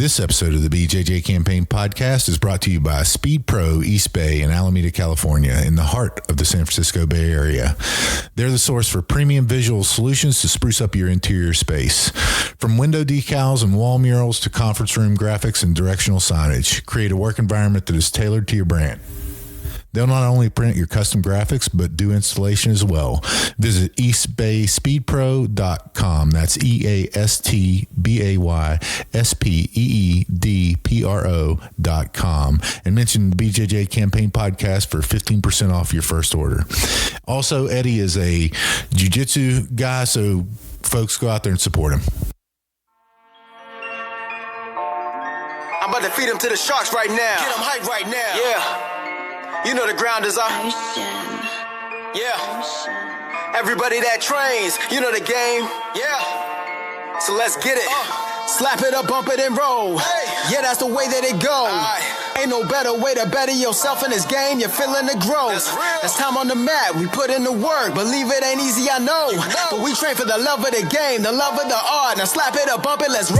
This episode of the BJJ Campaign Podcast is brought to you by Speed Pro East Bay in Alameda, California, in the heart of the San Francisco Bay Area. They're the source for premium visual solutions to spruce up your interior space. From window decals and wall murals to conference room graphics and directional signage, create a work environment that is tailored to your brand. They'll not only print your custom graphics, but do installation as well. Visit eastbayspeedpro.com. That's EASTBAYSPEEDPRO.com. And mention the BJJ Campaign Podcast for 15% off your first order. Also, Eddie is a Jiu-Jitsu guy, so folks go out there and support him. I'm about to feed him to the sharks right now. Get him hype right now. Yeah. You know the ground is up. Yeah. Everybody that trains, you know the game. Yeah. So let's get it. Slap it up, bump it, and roll. Hey. Yeah, that's the way that it goes. Ain't no better way to better yourself in this game. You're feeling the growth. That's time on the mat. We put in the work. Believe it ain't easy, I know. But we train for the love of the game, the love of the art. Now slap it up, bump it, let's roll.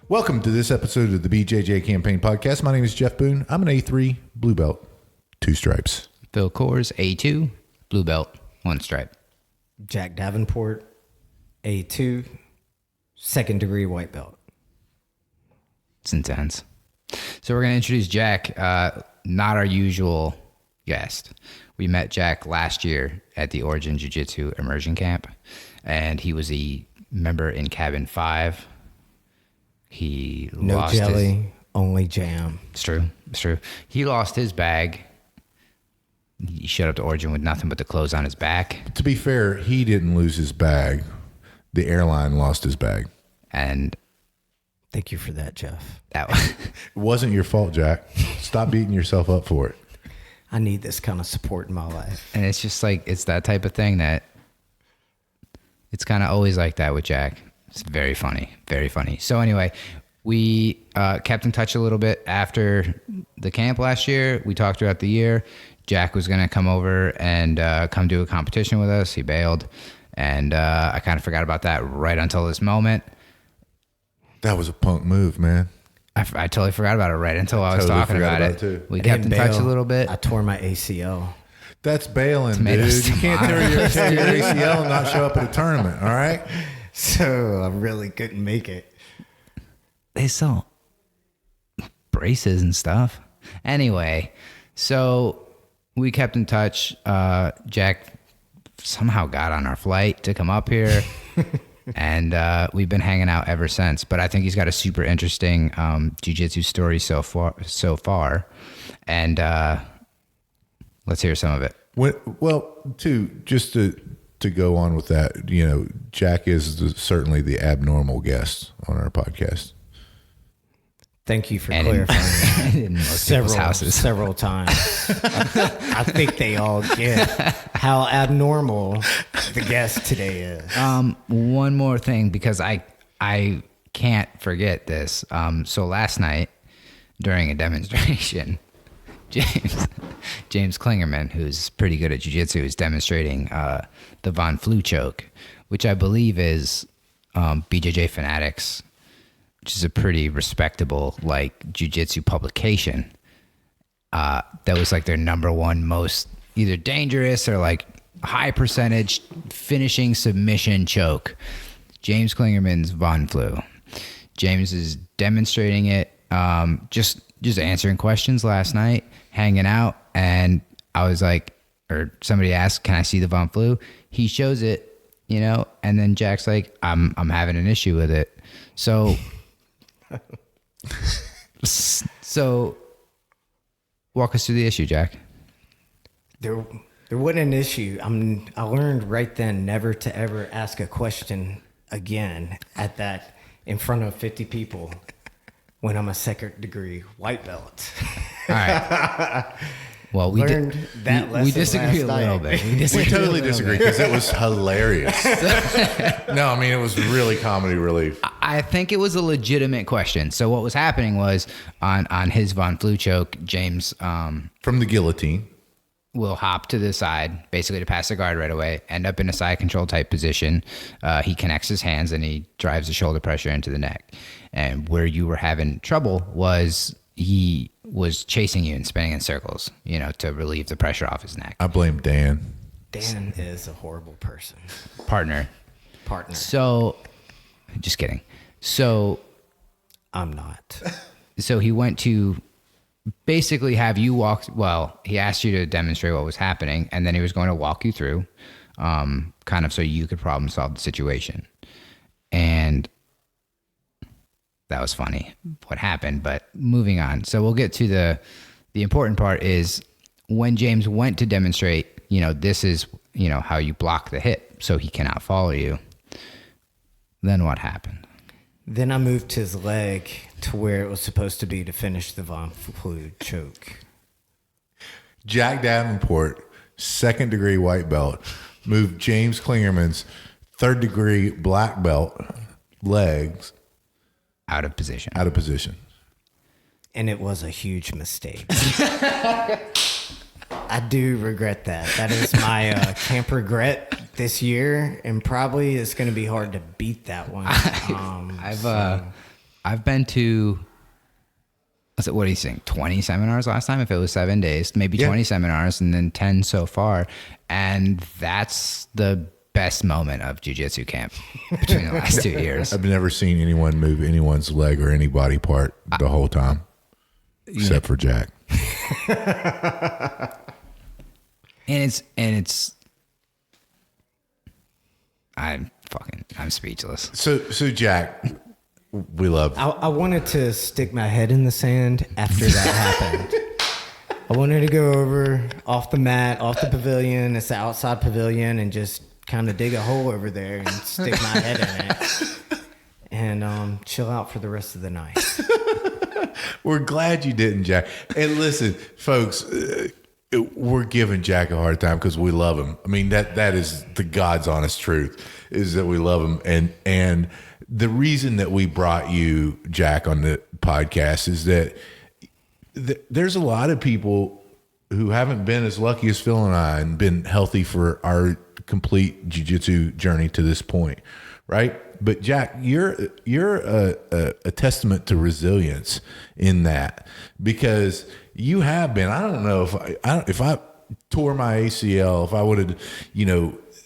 Welcome to this episode of the BJJ Campaign Podcast. My name is Jeff Boone. I'm an A3 blue belt, 2 stripes. Phil Coors, A2, blue belt, 1 stripe. Jack Davenport, A2, 2nd degree white belt. It's intense. So we're going to introduce Jack, not our usual guest. We met Jack last year at the Origin Jiu-Jitsu immersion camp, and he was a member in Cabin 5. He no lost jelly, only jam. It's true. It's true. He lost his bag. He showed up to Origin with nothing but the clothes on his back. To be fair, he didn't lose his bag. The airline lost his bag. And thank you for that, Jeff. That was, it wasn't your fault, Jack. Stop beating yourself up for it. I need this kind of support in my life. And it's just like, it's that type of thing that it's kind of always like that with Jack. It's very funny, very funny. So anyway, we kept in touch a little bit after the camp last year. We talked throughout the year. Jack was going to come over and come do a competition with us. He bailed, and I kind of forgot about that right until this moment. That was a punk move, man. I totally forgot about it right until I was talking about it. Too. We kept in touch a little bit. I tore my ACL. That's bailing, dude. You can't tear your ACL and not show up at a tournament, all right? So I really couldn't make it. They sell braces and stuff. Anyway, so we kept in touch. Jack somehow got on our flight to come up here, and we've been hanging out ever since. But I think he's got a super interesting jiu-jitsu story so far. And let's hear some of it. Just to go on with that, you know, Jack is certainly the abnormal guest on our podcast. Thank you for clarifying in several times. I think they all get how abnormal the guest today is. One more thing, because I can't forget this. So last night during a demonstration, James Klingerman, who's pretty good at jiu-jitsu, is demonstrating the Von Flu choke, which I believe is BJJ Fanatics, which is a pretty respectable like jiu-jitsu publication. That was like their number one most either dangerous or like high percentage finishing submission choke. James Klingerman's Von Flu. James is demonstrating it, just answering questions last night, hanging out, and I was like, or somebody asked, "Can I see the Von Flu?" He shows it, you know, and then Jack's like, "I'm having an issue with it." So walk us through the issue, Jack. There wasn't an issue. I learned right then never to ever ask a question again in front of 50 people when I'm a 2nd degree white belt. All right. Well, we disagree a little bit. We totally disagree because it was hilarious. No, I mean, it was really comedy relief. I think it was a legitimate question. So what was happening was on his Von Flu choke, James... from the guillotine. will hop to the side, basically to pass the guard right away, end up in a side control type position. He connects his hands and he drives the shoulder pressure into the neck. And where you were having trouble was he was chasing you and spinning in circles, to relieve the pressure off his neck. I blame Dan. Dan is a horrible person. Partner. So, just kidding. So, I'm not. So he went to basically have you walk. Well, he asked you to demonstrate what was happening, and then he was going to walk you through, kind of so you could problem solve the situation. And that was funny what happened, but moving on. So we'll get to the important part is when James went to demonstrate, this is, how you block the hip so he cannot follow you. Then what happened? Then I moved his leg to where it was supposed to be to finish the Von Flue choke. Jack Davenport, 2nd degree white belt, moved James Klingerman's 3rd degree black belt legs Out of position. And it was a huge mistake. I do regret that. That is my camp regret this year, and probably it's going to be hard to beat that one. I've been to, what do you think, 20 seminars last time? If it was 7 days, maybe 20 seminars, and then 10 so far. And that's the best moment of jiu-jitsu camp between the last 2 years. I've never seen anyone move anyone's leg or any body part the whole time, except for Jack. And it's I'm speechless. So Jack, we love. I wanted to stick my head in the sand after that happened. I wanted to go over off the mat, off the pavilion. It's the outside pavilion, and just kind of dig a hole over there and stick my head in it, and chill out for the rest of the night. We're glad you didn't, Jack. And listen, folks, we're giving Jack a hard time because we love him. I mean, that is the God's honest truth, is that we love him. And the reason that we brought you, Jack, on the podcast is that there's a lot of people who haven't been as lucky as Phil and I and been healthy for our complete jiu-jitsu journey to this point, right? But Jack, you're a testament to resilience in that, because you have been. I don't know if I tore my ACL, if I would have,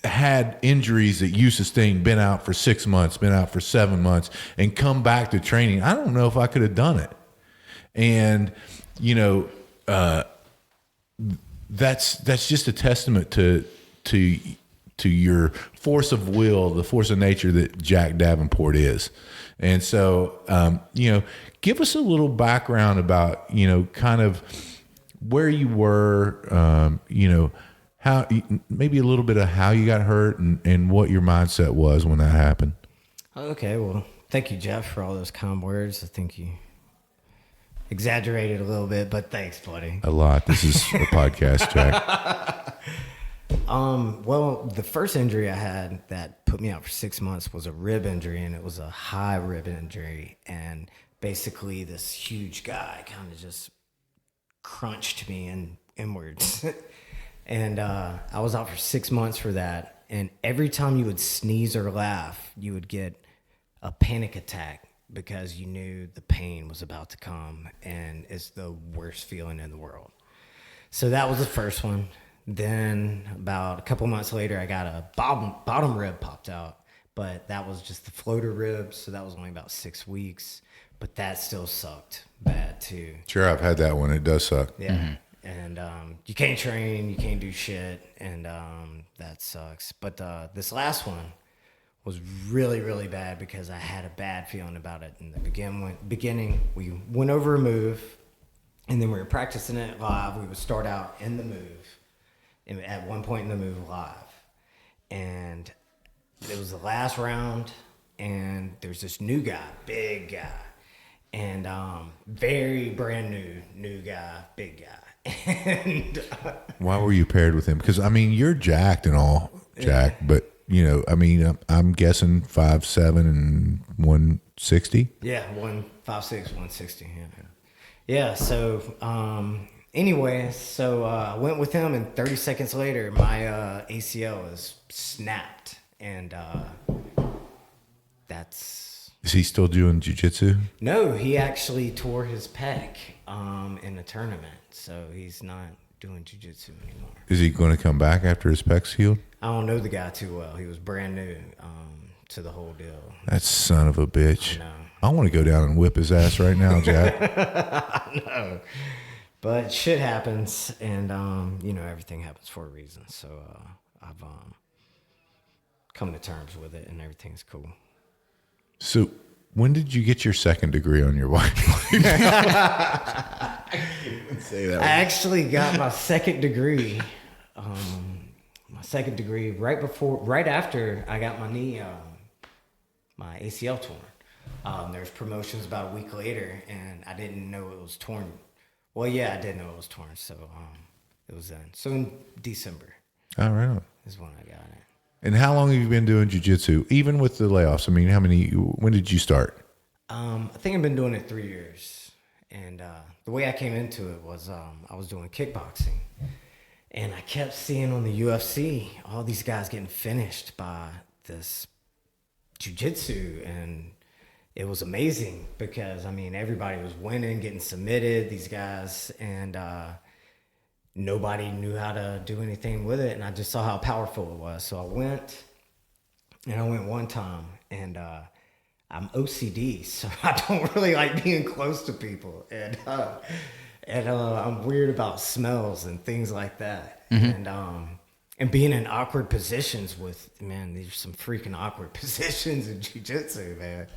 had injuries that you sustained, been out for 6 months, been out for 7 months, and come back to training, I don't know if I could have done it. And that's just a testament to your force of will, the force of nature that Jack Davenport is. And so, give us a little background about, kind of where you were, how, maybe a little bit of how you got hurt and what your mindset was when that happened. Okay, well, thank you, Jeff, for all those kind words. I think you exaggerated a little bit, but thanks, buddy. A lot. This is a podcast, Jack. Well, the first injury I had that put me out for 6 months was a rib injury, and it was a high rib injury. And basically this huge guy kind of just crunched me inwards. And I was out for 6 months for that. And every time you would sneeze or laugh, you would get a panic attack because you knew the pain was about to come. And it's the worst feeling in the world. So that was the first one. Then about a couple months later, I got a bottom rib popped out, but that was just the floater rib. So that was only about 6 weeks, but that still sucked bad too. Sure. I've had that one. It does suck. Yeah. Mm-hmm. And you can't train, you can't do shit. And that sucks. But this last one was really, really bad because I had a bad feeling about it in the beginning. We went over a move, and then we were practicing it live. We would start out in the move. At one point in the move live, and it was the last round, and there's this new guy, big guy, and very brand new guy, big guy. And why were you paired with him? Because I mean, you're jacked and all, Jack, but I'm guessing 5'7" and 160. Yeah, 156, 160. Yeah. So anyway, so I went with him, and 30 seconds later, my ACL was snapped, and that's. Is he still doing jiu-jitsu? No, he actually tore his pec in a tournament, so he's not doing jiu-jitsu anymore. Is he going to come back after his pec's healed? I don't know the guy too well. He was brand new to the whole deal. That son of a bitch. I know. I want to go down and whip his ass right now, Jack. I know. But shit happens, and, everything happens for a reason. So I've come to terms with it, and everything's cool. So when did you get your second degree on your wife? I can't even say that. I actually got my second degree. Right after I got my knee, my ACL torn. There's promotions about a week later, and I didn't know it was torn. Well, yeah, I did know it was torn, so it was then. So in December. All right. Is when I got it. And how long have you been doing jiu-jitsu, even with the layoffs? I mean, when did you start? I think I've been doing it 3 years. And the way I came into it was I was doing kickboxing. And I kept seeing on the UFC all these guys getting finished by this jiu-jitsu. And it was amazing because, everybody was winning, getting submitted, these guys. And nobody knew how to do anything with it. And I just saw how powerful it was. So I went one time. And I'm OCD, so I don't really like being close to people. And I'm weird about smells and things like that. Mm-hmm. And being in awkward positions there's some freaking awkward positions in jiu-jitsu, man.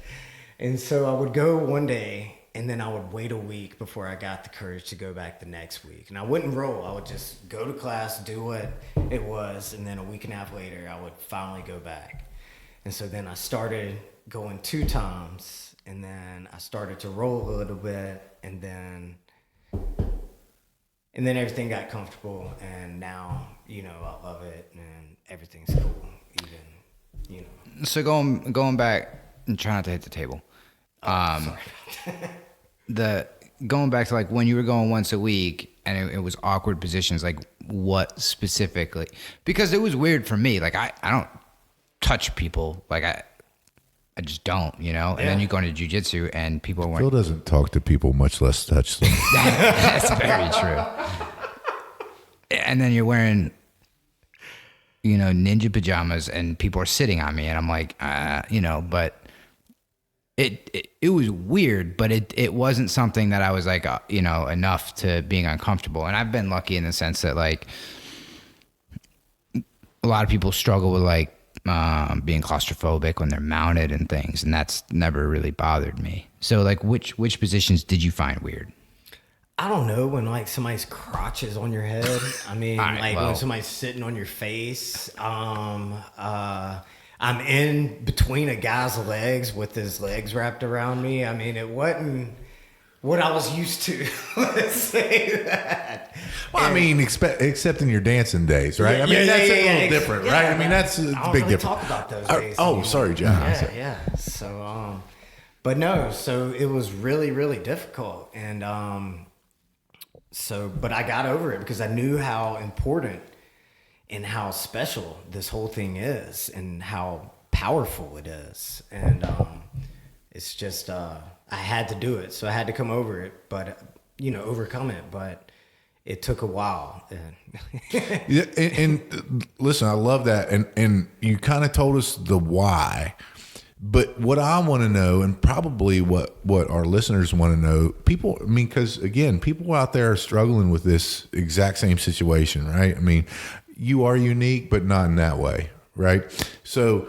And so I would go one day, and then I would wait a week before I got the courage to go back the next week. And I wouldn't roll. I would just go to class, do what it was, and then a week and a half later, I would finally go back. And so then I started going 2 times, and then I started to roll a little bit, and then everything got comfortable, and now, I love it, and everything's cool, even. So going back, and try not to hit the table. Sorry. Going back to like when you were going once a week, and it was awkward positions, like what specifically? Because it was weird for me. Like I don't touch people. Like I just don't, And then you go into jiu-jitsu and people weren't. Phil doesn't talk to people, much less touch them. That's very true. And then you're wearing, ninja pajamas and people are sitting on me and I'm like, but it was weird, but it wasn't something that I was like, enough to being uncomfortable. And I've been lucky in the sense that like a lot of people struggle with like, being claustrophobic when they're mounted and things, and that's never really bothered me. So like which positions did you find weird? I don't know, when like somebody's crotch is on your head. When somebody's sitting on your face. I'm in between a guy's legs with his legs wrapped around me. It wasn't what I was used to. Let's say that. Well, except in your dancing days, right? That's a little different, right? That's a big difference. Talk about those days. Sorry, John. Yeah. So, but no. So it was really, really difficult, and but I got over it because I knew how important and how special this whole thing is, and how powerful it is, and it's just I had to do it, so I had to come over it, but overcome it, but. It took a while. Yeah, and listen, I love that. And you kind of told us the why. But what I want to know, and probably what our listeners want to know, because again, people out there are struggling with this exact same situation, right? You are unique, but not in that way, right? So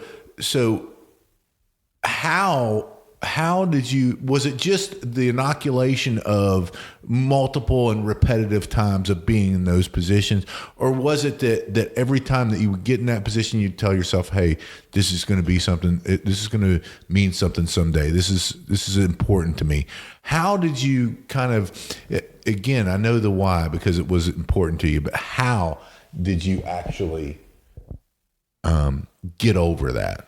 how did was it just the inoculation of multiple and repetitive times of being in those positions? Or was it that every time that you would get in that position, you'd tell yourself, hey, this is going to be something, this is going to mean something someday. This is important to me. How did you kind of, again, I know the why because it was important to you, but how did you actually get over that?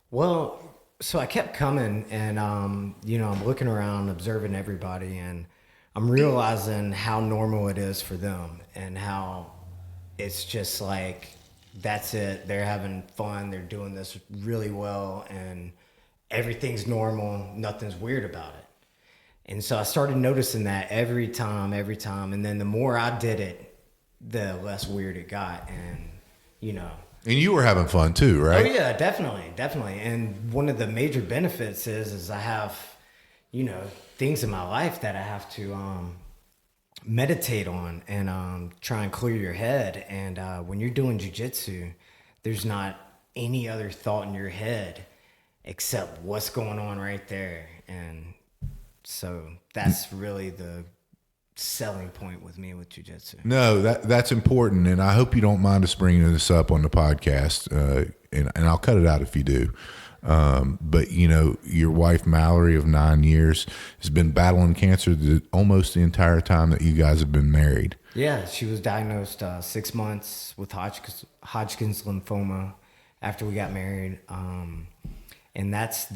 Well, so I kept coming, and I'm looking around, observing everybody, and I'm realizing how normal it is for them and how it's just like, that's it. They're having fun. They're doing this really well and everything's normal. Nothing's weird about it. And so I started noticing that every time. And then the more I did it, the less weird it got. And, you know. And you were having fun too, right? Oh yeah, definitely. And one of the major benefits is I have, you know, things in my life that I have to meditate on and try and clear your head. And when you're doing jiu-jitsu, there's not any other thought in your head except what's going on right there. And so that's really the selling point with me with jiu-jitsu. No, that's important, and I hope you don't mind us bringing this up on the podcast, and I'll cut it out if you do. But, you know, your wife, Mallory, of 9 years, has been battling cancer almost the entire time that you guys have been married. Yeah, she was diagnosed 6 months with Hodgkin's lymphoma after we got married. And that's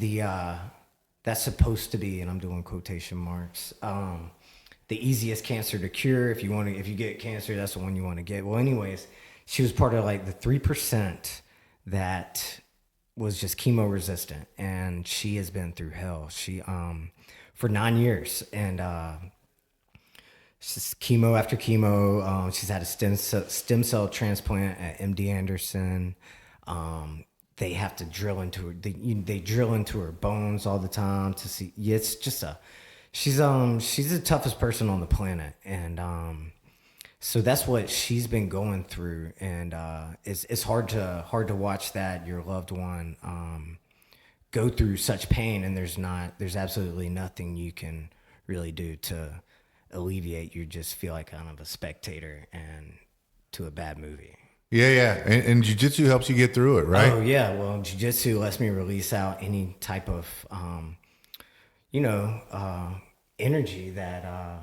that's supposed to be, and I'm doing quotation marks, the easiest cancer to cure. If you get cancer, that's the one you want to get. Well, anyways, she was part of like the 3% that was just chemo resistant, and she has been through hell. She for 9 years, and she's chemo after chemo. She's had a stem cell transplant at MD Anderson. They have to drill into her. They drill into her bones all the time to see. Yeah, it's just she's the toughest person on the planet, and so that's what she's been going through, and it's hard to watch that your loved one go through such pain, and there's absolutely nothing you can really do to alleviate. You just feel like kind of a spectator and to a bad movie. Yeah. And jiu-jitsu helps you get through it, right? Oh yeah. Well, jiu-jitsu lets me release out any type of energy that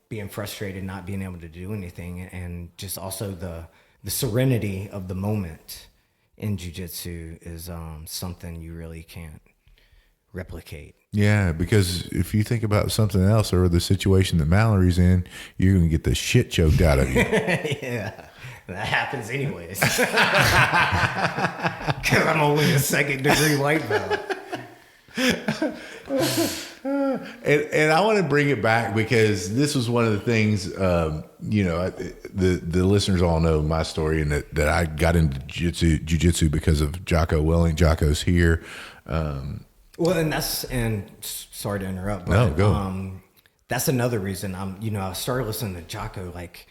being frustrated, not being able to do anything, and just also the serenity of the moment in jiu-jitsu is something you really can't replicate. Yeah, because if you think about something else or the situation that Mallory's in, you're going to get the shit choked out of you. Yeah, that happens anyways. Because I'm only a 2nd degree white belt. And I want to bring it back because this was one of the things, the listeners all know my story, and that I got into jiu-jitsu because of Jocko Willing. Jocko's here. And sorry to interrupt, but no, go. That's another reason I started listening to Jocko like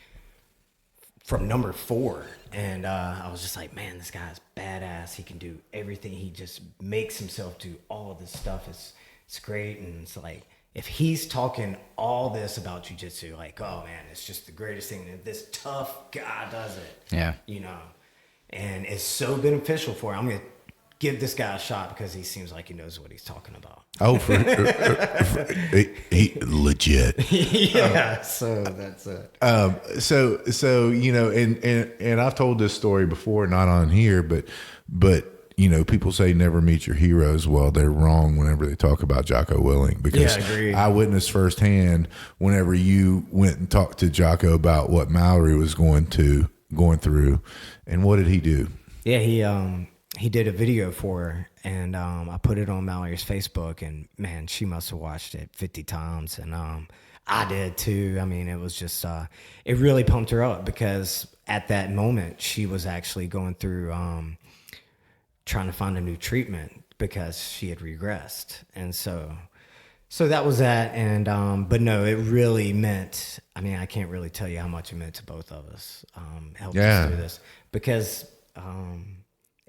from number 4, and I was just like, man, this guy's badass. He can do everything. He just makes himself do all of this stuff. It's great. And it's like, if he's talking all this about jiu-jitsu, like, oh man, it's just the greatest thing that this tough guy does it. Yeah. And it's so beneficial for him. I'm going to give this guy a shot because he seems like he knows what he's talking about. Oh, he legit. Yeah. So that's it. So, and I've told this story before, not on here, but, people say never meet your heroes. Well, they're wrong whenever they talk about Jocko Willing, because I witnessed firsthand whenever you went and talked to Jocko about what Mallory was going through. And what did he do? Yeah, he did a video for her, and I put it on Mallory's Facebook, and man, she must have watched it 50 times, and I did too. I mean, it was just it really pumped her up, because at that moment she was actually going through trying to find a new treatment because she had regressed. And so that was that. And but no, it really meant, I mean, I can't really tell you how much it meant to both of us, helped us through this, because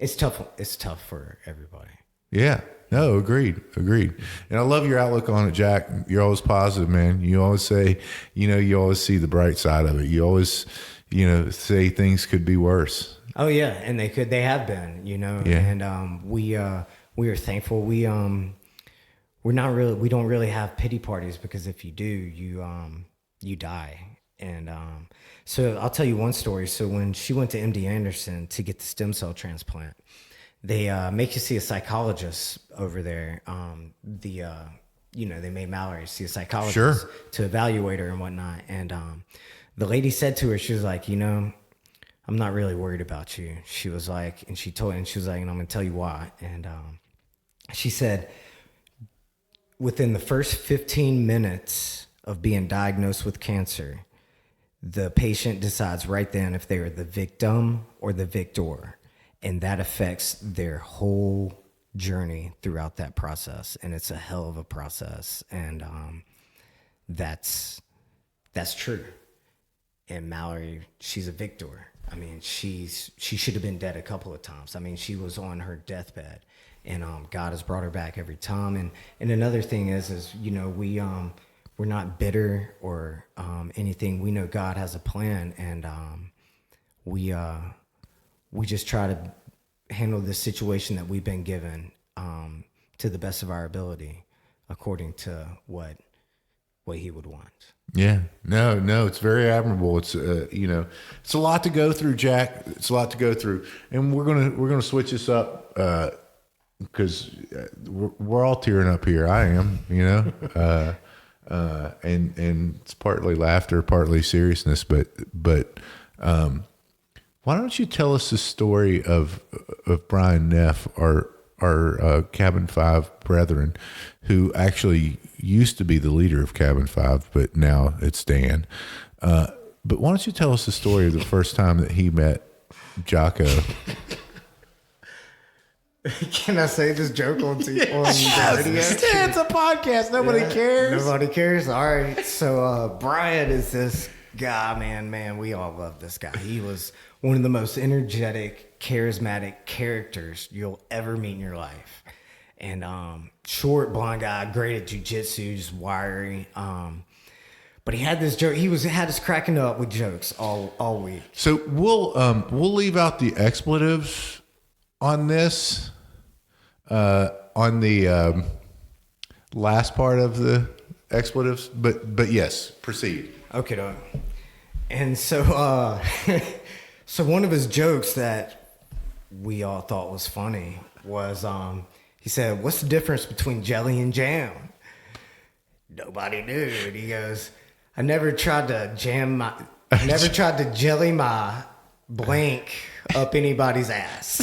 it's tough for everybody. Yeah. No, agreed. And I love your outlook on it, Jack. You're always positive, man. You always say, you always see the bright side of it. You always, say things could be worse. Oh yeah, and they have been, Yeah. And we are thankful. We don't really have pity parties, because if you do, you die. And so I'll tell you one story. So when she went to MD Anderson to get the stem cell transplant, they make you see a psychologist over there. they made Mallory see a psychologist Sure. to evaluate her and whatnot. And the lady said to her, she was like, I'm not really worried about you. She was like, and she was like, and I'm going to tell you why. And she said, within the first 15 minutes of being diagnosed with cancer, the patient decides right then if they are the victim or the victor, and that affects their whole journey throughout that process. And it's a hell of a process. And that's true. And Mallory, she's a victor. I mean, she should have been dead a couple of times. I mean, she was on her deathbed, and God has brought her back every time. And another thing is we're not bitter or anything. We know God has a plan, and we just try to handle this situation that we've been given to the best of our ability, according to what He would want. Yeah, no, it's very admirable. It's it's a lot to go through, Jack. It's a lot to go through, and we're gonna switch this up because we're all tearing up here. I am, and it's partly laughter, partly seriousness. But why don't you tell us the story of Brian Neff, our Cabin 5 brethren, who actually used to be the leader of Cabin 5, but now it's Dan. But why don't you tell us the story of the first time that he met Jocko? Can I say this joke on the radio? It's a podcast. Nobody cares. Nobody cares. All right. So Brian is this guy, man. We all love this guy. He was one of the most energetic, charismatic characters you'll ever meet in your life. And short, blonde guy, great at jiu-jitsu, just wiry. But he had this joke. Had us cracking up with jokes all week. So we'll leave out the expletives on this, on the last part of the expletives. But yes, proceed. Okay, dog. And so so one of his jokes that we all thought was funny was he said, "What's the difference between jelly and jam?" Nobody knew. And he goes, I never tried to jelly my blank up anybody's ass.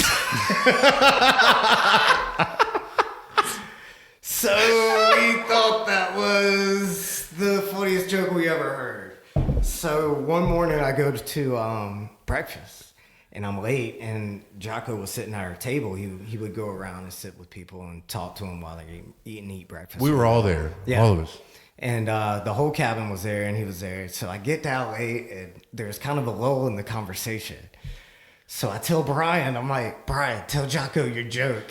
So we thought that was the funniest joke we ever heard. So one morning I go to breakfast. And I'm late, and Jocko was sitting at our table. He would go around and sit with people and talk to them while they eat breakfast. We were all there, all of us. And the whole cabin was there, and he was there. So I get down late, and there's kind of a lull in the conversation. So I tell Brian, I'm like, Brian, tell Jocko your joke.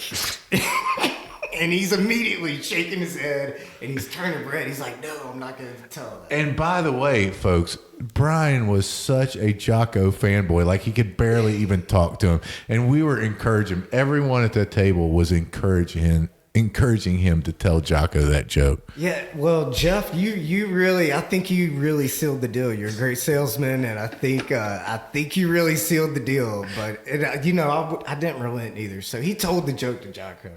And he's immediately shaking his head, and he's turning red. He's like, no, I'm not going to tell that. And by the way, folks, Brian was such a Jocko fanboy. Like, he could barely even talk to him. And we were encouraging him. Everyone at that table was encouraging him to tell Jocko that joke. Yeah, well, Jeff, I think you really sealed the deal. You're a great salesman, and I think you really sealed the deal. But I didn't relent either. So he told the joke to Jocko,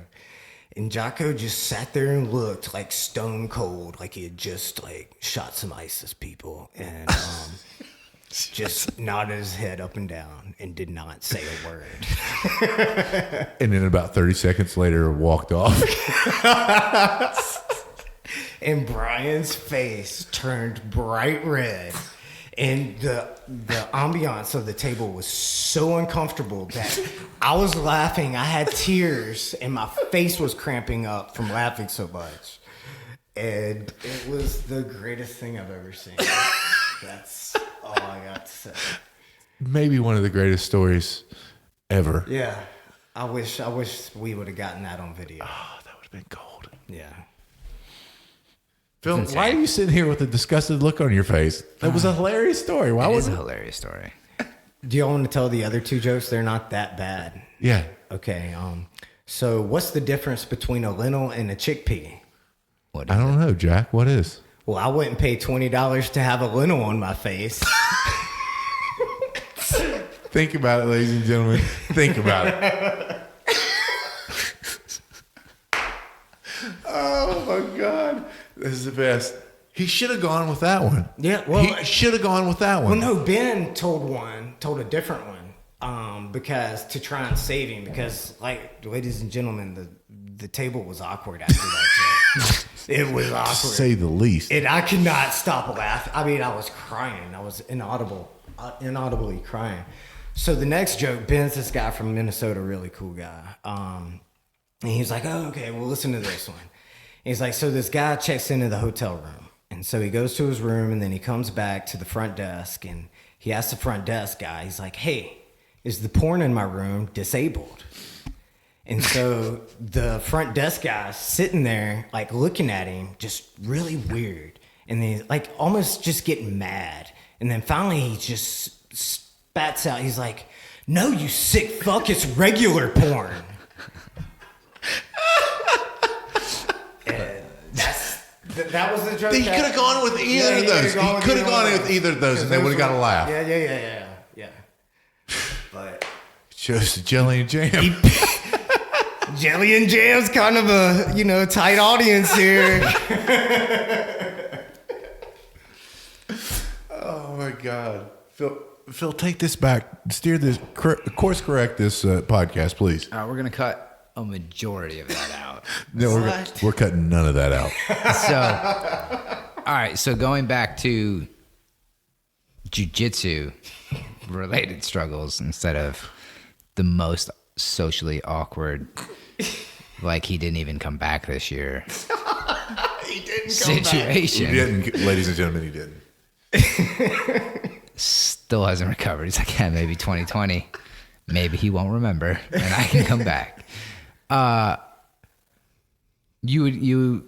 and Jocko just sat there and looked like stone cold, like he had just shot some ISIS people, and just nodded his head up and down and did not say a word. And then about 30 seconds later, walked off. And Brian's face turned bright red. And the ambiance of the table was so uncomfortable that I was laughing. I had tears, and my face was cramping up from laughing so much. And it was the greatest thing I've ever seen. That's all I got to say. Maybe one of the greatest stories ever. Yeah. I wish we would have gotten that on video. Oh, that would have been gold. Yeah. Phil, why are you sitting here with a disgusted look on your face? That was a hilarious story. Why was It it? is a hilarious story. Do y'all want to tell the other two jokes? They're not that bad. Yeah. Okay. So what's the difference between a lentil and a chickpea? What I is don't know, Jack. What is? Well, I wouldn't pay $20 to have a lentil on my face. Think about it, ladies and gentlemen. Think about it. Oh my God. This is the best. He should have gone with that one. Yeah, well, he should have gone with that one. Well, no, Ben told a different one, because to try and save him, because, like, ladies and gentlemen, the table was awkward after that joke. It was awkward, to say the least. And I could not stop laughing. I mean, I was crying. I was inaudibly crying. So the next joke, Ben's this guy from Minnesota, really cool guy. And he's like, oh, okay, well, listen to this one. He's like, so this guy checks into the hotel room. And so he goes to his room, and then he comes back to the front desk, and he asks the front desk guy, he's like, hey, is the porn in my room disabled? And so the front desk guy's sitting there, like, looking at him, just really weird. And then, like, almost just getting mad. And then finally he just spats out, he's like, no, you sick fuck, it's regular porn. That was the joke. He could have gone with either of those. He could have gone with either of those, and they would have got a laugh. Yeah. But shows the Jelly and Jam. Jelly and Jam's kind of a tight audience here. Oh my God, Phil, take this back. Steer this course correct this podcast, please. We're gonna cut a majority of that out. No, we're cutting none of that out. So, all right. So going back to jiu-jitsu related struggles instead of the most socially awkward, like he didn't even come back this year. He didn't situation. He didn't, ladies and gentlemen, he didn't. Still hasn't recovered. He's like, yeah, maybe 2020. Maybe he won't remember, and I can come back. You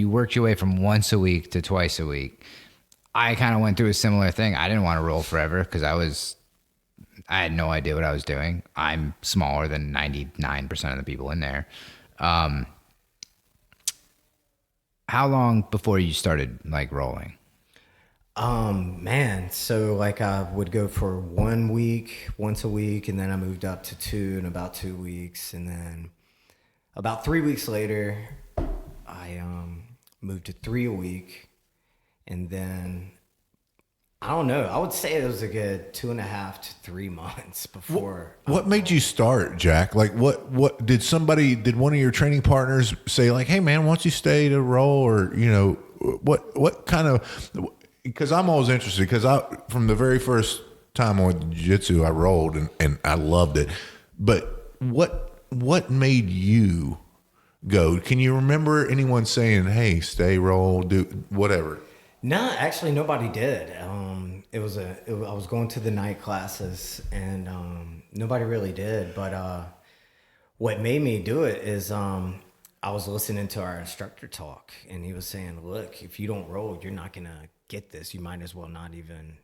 worked your way from once a week to twice a week. I kind of went through a similar thing. I didn't want to roll forever because I had no idea what I was doing. I'm smaller than 99% of the people in there. How long before you started like rolling? Man, so like I would go for 1 week, once a week, and then I moved up to 2 in about 2 weeks, and then about 3 weeks later, I moved to 3 a week, and then I don't know. I would say it was a good 2.5 to 3 months before. What made you start, Jack? Like, what did one of your training partners say? Like, hey man, why don't you stay to roll? Or what kind of? Because I'm always interested. Because from the very first time I went to jiu-jitsu, I rolled and I loved it. But what made you go? Can you remember anyone saying, hey, stay, roll, do whatever? No, actually nobody did. I was going to the night classes, and nobody really did. But what made me do it is I was listening to our instructor talk, and he was saying, look, if you don't roll, you're not going to get this. You might as well not even,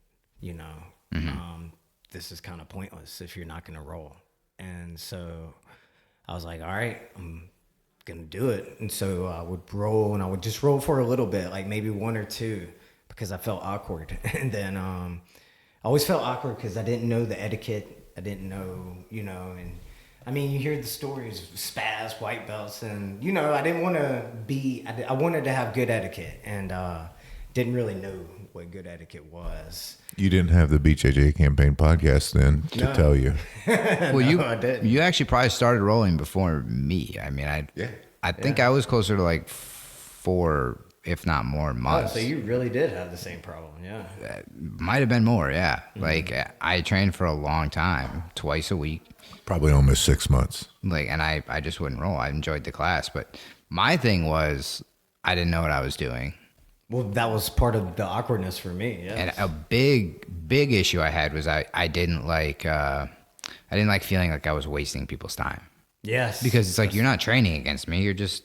this is kind of pointless if you're not going to roll. And so I was like, all right, I'm going to do it. And so I would roll, and I would just roll for a little bit, like maybe 1 or 2, because I felt awkward. And then I always felt awkward because I didn't know the etiquette. I didn't know, and I mean, you hear the stories of spaz, white belts, and, I didn't want to I wanted to have good etiquette, and didn't really know what good etiquette was. You didn't have the BJJ campaign podcast then to tell you. Well, I didn't. You actually probably started rolling before me. I mean, I think I was closer to like 4, if not more, months. Oh, so you really did have the same problem, yeah. Might have been more, yeah. Mm-hmm. Like I trained for a long time, twice a week. Probably almost 6 months. Like, and I just wouldn't roll. I enjoyed the class, but my thing was I didn't know what I was doing. Well, that was part of the awkwardness for me. Yeah. And a big issue I had was I didn't like feeling like I was wasting people's time. Yes. Because it's like, you're not training against me. You're just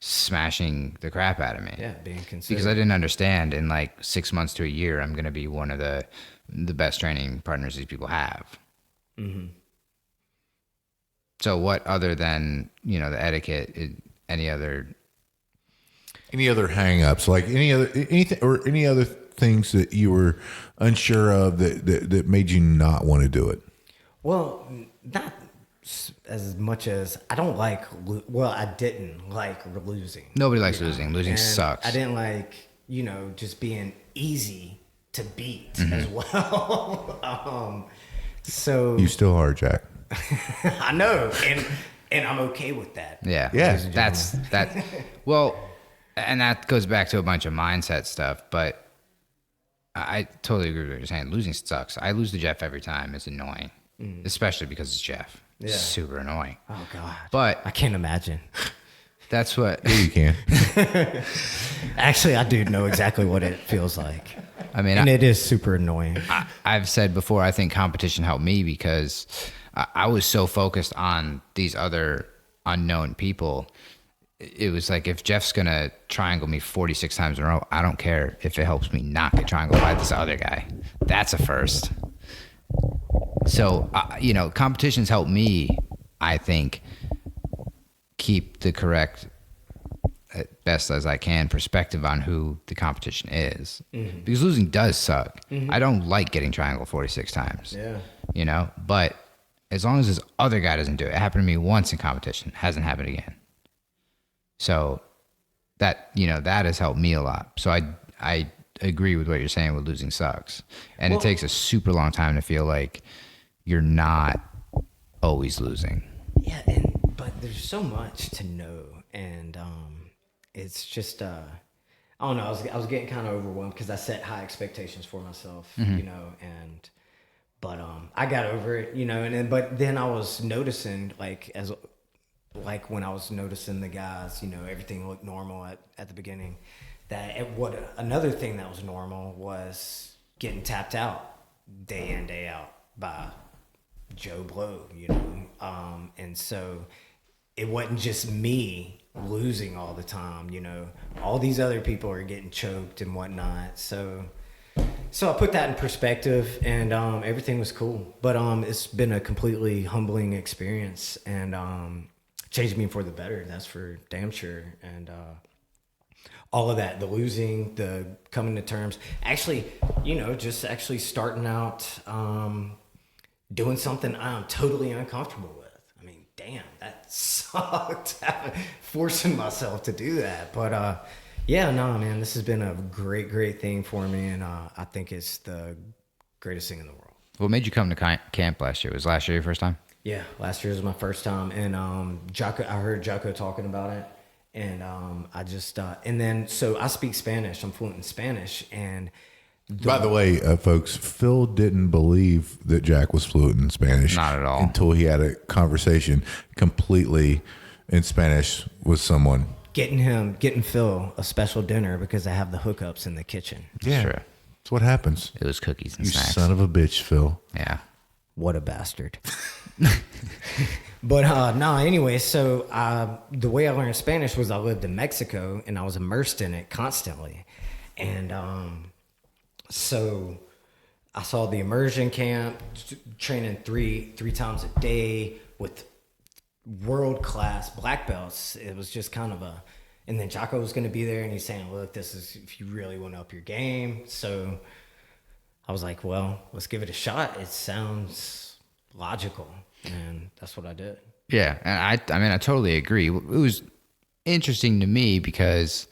smashing the crap out of me. Yeah, being considered. Because I didn't understand in like 6 months to a year, I'm going to be one of the best training partners these people have. Mm-hmm. So what other than, the etiquette, any other hang-ups, like any other things that you were unsure of that made you not want to do it? Well, not as much as I don't like, well, I didn't like losing. Nobody likes losing. Losing And sucks. I didn't like, just being easy to beat as well. So You still are, Jack. I know, and I'm okay with that. Yeah. Yeah. That's well, and that goes back to a bunch of mindset stuff, but I totally agree with what you're saying. Losing sucks. I lose to Jeff every time. It's annoying, especially because it's Jeff. Yeah. It's super annoying. Oh God. But I can't imagine. that's what Yeah, you can. Actually, I do know exactly what it feels like. I mean. And it is super annoying. I've said before, I think competition helped me because I was so focused on these other unknown people. It was like, if Jeff's going to triangle me 46 times in a row, I don't care if it helps me not get triangled by this other guy. That's a first. So, competitions help me, I think, keep the correct, best as I can, perspective on who the competition is. Mm-hmm. Because losing does suck. Mm-hmm. I don't like getting triangled 46 times. Yeah. But as long as this other guy doesn't do it, it happened to me once in competition, hasn't happened again. So that has helped me a lot. So I agree with what you're saying with losing sucks. And it takes a super long time to feel like you're not always losing. Yeah, but there's so much to know, and it's just I don't know. I was getting kind of overwhelmed because I set high expectations for myself, but I got over it, but then I was noticing like when I was noticing the guys, everything looked normal at the beginning. Another thing that was normal was getting tapped out day in, day out by Joe Blow, and so it wasn't just me losing all the time, all these other people are getting choked and whatnot. So I put that in perspective, and everything was cool, but it's been a completely humbling experience, and changed me for the better. That's for damn sure. And all of that, the losing, the coming to terms, actually, just actually starting out doing something I'm totally uncomfortable with. I mean, damn, that sucked. Forcing myself to do that. But man, this has been a great thing for me, and I think it's the greatest thing in the world. What made you come to camp last year? Was last year your first time? Yeah, last year was my first time, and I heard Jocko talking about it, and I just and then so I speak Spanish. I'm fluent in Spanish, and By the way, folks, Phil didn't believe that Jack was fluent in Spanish. Not at all. Until he had a conversation completely in Spanish with someone. getting Phil a special dinner because I have the hookups in the kitchen. Yeah, Sure. that's what happens. It was cookies and You snacks. son of a bitch, Phil. Yeah. What a bastard. But anyway, so the way I learned Spanish was I lived in Mexico and I was immersed in it constantly. And so I saw the immersion camp, training three times a day with world-class black belts. It was just kind of and then Jocko was going to be there, and he's saying, look, this is if you really want to up your game. So I was like, well, let's give it a shot. It sounds logical, and that's what I did. Yeah, and I mean, I totally agree. It was interesting to me because,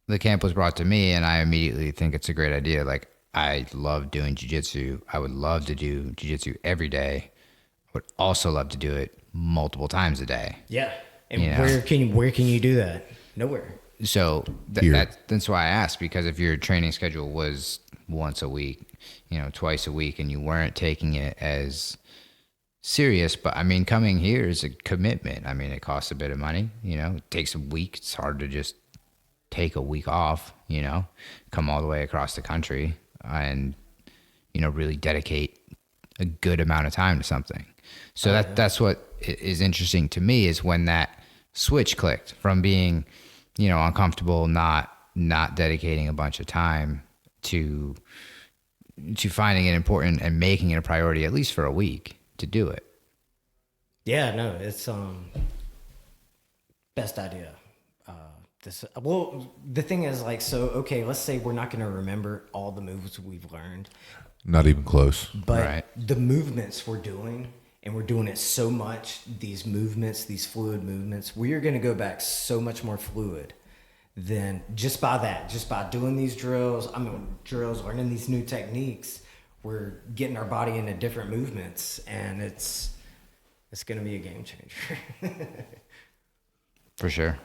the camp was brought to me, and I immediately think it's a great idea. Like, I love doing jiu-jitsu. I would love to do jiu-jitsu every day. I would also love to do it multiple times a day. Yeah. And where can you do that? Nowhere. So that's why I asked, because if your training schedule was once a week, twice a week, and you weren't taking it as serious, but I mean, coming here is a commitment. I mean, it costs a bit of money, it takes a week. It's hard to just take a week off, come all the way across the country and, really dedicate a good amount of time to something. So that's what is interesting to me, is when that switch clicked from being, uncomfortable, not dedicating a bunch of time to finding it important and making it a priority, at least for a week, to do it. Yeah, no, it's best idea. The thing is, okay, let's say we're not going to remember all the moves we've learned. Not even close. But Right. the movements we're doing and we're doing it so much, these movements, these fluid movements, we are going to go back so much more fluid than just by doing these drills, learning these new techniques, we're getting our body into different movements, and it's going to be a game changer. For sure.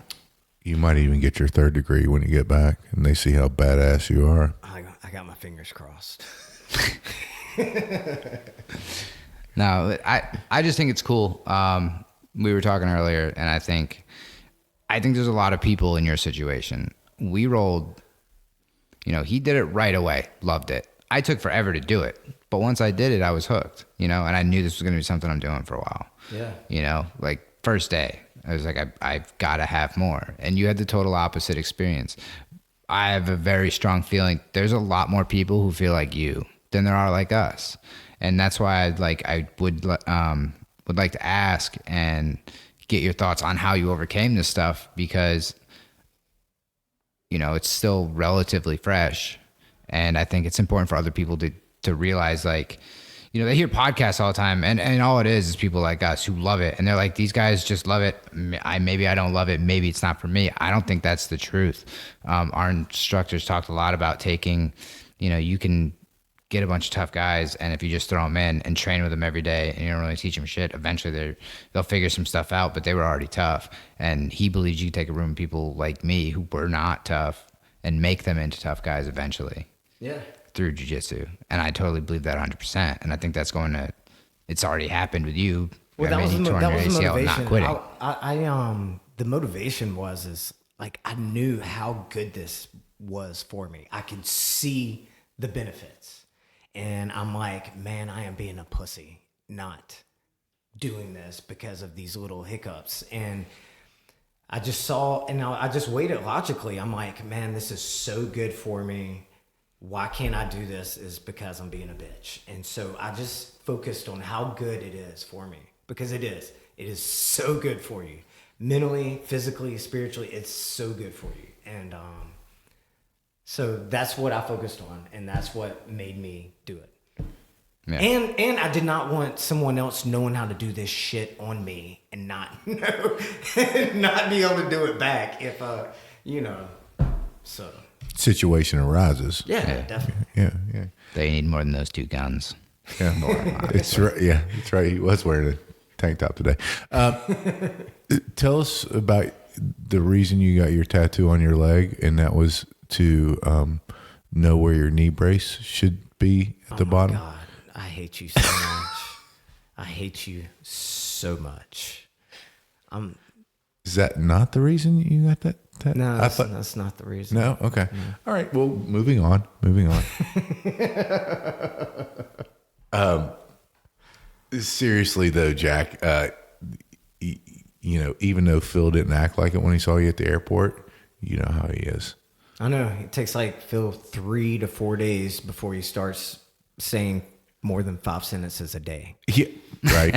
You might even get your 3rd degree when you get back and they see how badass you are. I got my fingers crossed. No, I just think it's cool. We were talking earlier, and I think there's a lot of people in your situation. We rolled, he did it right away, loved it. I took forever to do it, but once I did it, I was hooked, and I knew this was going to be something I'm doing for a while. Yeah. Like first day, I was like, I've got to have more. And you had the total opposite experience. I have a very strong feeling there's a lot more people who feel like you than there are like us. And that's why I would like to ask and get your thoughts on how you overcame this stuff, because, it's still relatively fresh. And I think it's important for other people to realize, like, they hear podcasts all the time, and all it is people like us who love it. And they're like, these guys just love it. Maybe I don't love it. Maybe it's not for me. I don't think that's the truth. Our instructors talked a lot about taking, you can get a bunch of tough guys, and if you just throw them in and train with them every day and you don't really teach them shit, eventually they'll figure some stuff out, but they were already tough. And he believes you can take a room of people like me who were not tough and make them into tough guys eventually. Yeah. Through jiu-jitsu. And I totally believe that 100%. And I think that's it's already happened with you. Well, that was the motivation. Not quitting. The motivation is like, I knew how good this was for me. I could see the benefits. And I'm like, man, I am being a pussy not doing this because of these little hiccups. And I just saw, and I just weighed it logically. I'm like, man, this is so good for me. Why can't I do this? Is because I'm being a bitch. And so I just focused on how good it is for me, because it is. It is so good for you. Mentally, physically, spiritually, it's so good for you. And so that's what I focused on, and that's what made me do it. Yeah. And I did not want someone else knowing how to do this shit on me and not not be able to do it back if so. Situation arises. Yeah, definitely. Yeah. They need more than those 2 guns. Yeah, it's right. Yeah, that's right. He was wearing a tank top today. Tell us about the reason you got your tattoo on your leg, and that was to know where your knee brace should be at the bottom. God, I hate you so much. I hate you so much. Is that not the reason you got that? No, that's not the reason. No? Okay. No. All right. Well, moving on. Seriously though, Jack, even though Phil didn't act like it when he saw you at the airport, you know how he is. I know. It takes Phil 3 to 4 days before he starts saying more than 5 sentences a day. Yeah. Right.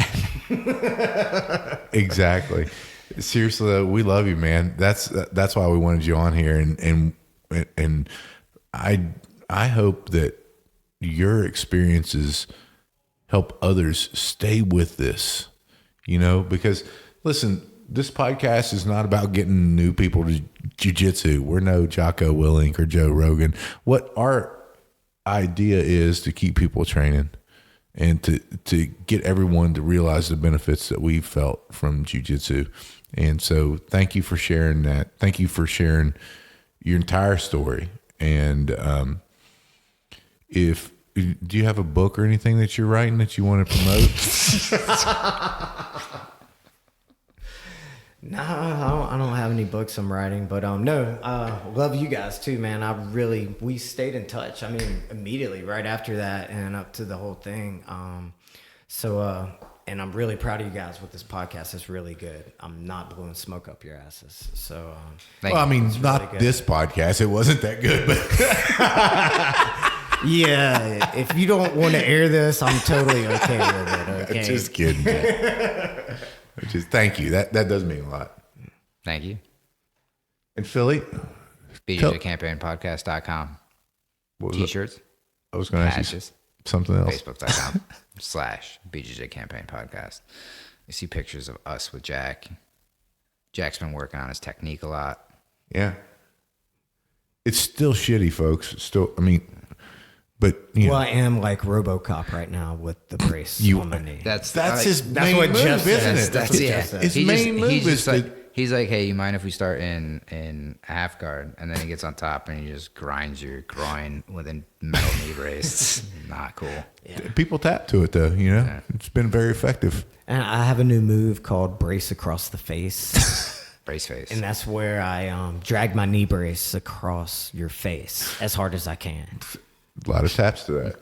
Exactly. Seriously though, we love you, man. That's why we wanted you on here, and I hope that your experiences help others stay with this, because listen, this podcast is not about getting new people to jiu-jitsu. We're no Jocko Willink or Joe Rogan. What our idea is to keep people training and to get everyone to realize the benefits that we've felt from jiu-jitsu. And so thank you for sharing that. Thank you for sharing your entire story. And do you have a book or anything that you're writing that you want to promote? No, I don't have any books I'm writing, but love you guys too, man. We stayed in touch. I mean, immediately right after that and up to the whole thing. And I'm really proud of you guys with this podcast. It's really good. I'm not blowing smoke up your asses. So, not really this podcast. It wasn't that good, but yeah. If you don't want to air this, I'm totally okay with it. Okay, just kidding. Thank you. That does mean a lot. Thank you. And Philly, BJJ Campaign Podcast.com. T-shirts. I was going to ask you. something else. Facebook.com/BJJ Campaign Podcast. You see pictures of us with Jack. Jack's been working on his technique a lot. Yeah. It's still shitty, folks. It's still, I mean, but you know. I am like RoboCop right now with the brace on my knee. That's his main what move, Jeff isn't says. it? That's what Jeff says. His main move is he's like, hey, you mind if we start in half guard? And then he gets on top and he just grinds your groin with a metal knee brace. It's not cool. Yeah. People tap to it though, you know. Yeah. It's been very effective. And I have a new move called brace across the face. Brace face. And that's where I drag my knee brace across your face as hard as I can. A lot of taps to that.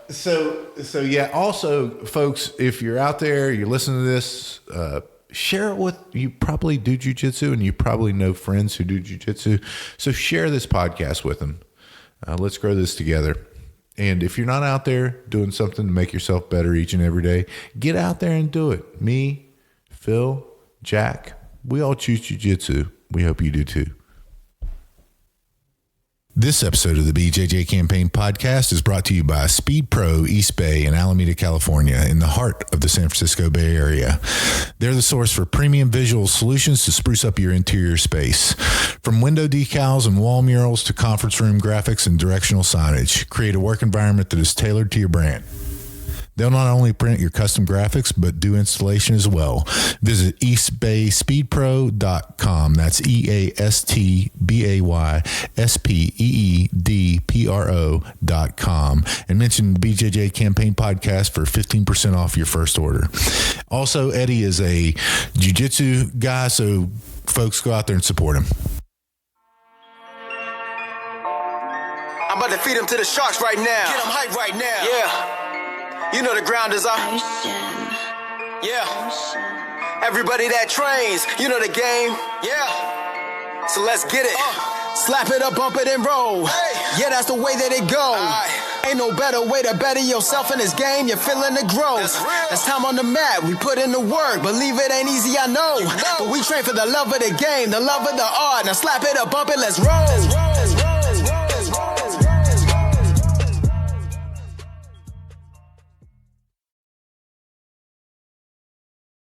So yeah. Also, folks, if you're out there, you're listening to this, share it with, you probably do jiu-jitsu and you probably know friends who do jiu-jitsu. So share this podcast with them. Let's grow this together. And if you're not out there doing something to make yourself better each and every day, get out there and do it. Me, Phil, Jack, we all choose jiu-jitsu. We hope you do too. This episode of the BJJ Campaign Podcast is brought to you by Speed Pro East Bay in Alameda, California, in the heart of the San Francisco Bay Area. They're the source for premium visual solutions to spruce up your interior space. From window decals and wall murals to conference room graphics and directional signage, create a work environment that is tailored to your brand. They'll not only print your custom graphics, but do installation as well. Visit eastbayspeedpro.com. That's EastbaySpeedPro.com. And mention the BJJ Campaign Podcast for 15% off your first order. Also, Eddie is a jiu-jitsu guy, so folks, go out there and support him. I'm about to feed him to the sharks right now. Get him hype right now. Yeah. You know the ground is up. Yeah. Everybody that trains, you know the game. Yeah. So let's get it. Slap it up, bump it, and roll. Hey. Yeah, that's the way that it goes. Ain't no better way to better yourself in this game. You're feeling the growth. That's time on the mat. We put in the work. Believe it ain't easy, I know. But we train for the love of the game, the love of the art. Now slap it up, bump it, let's roll.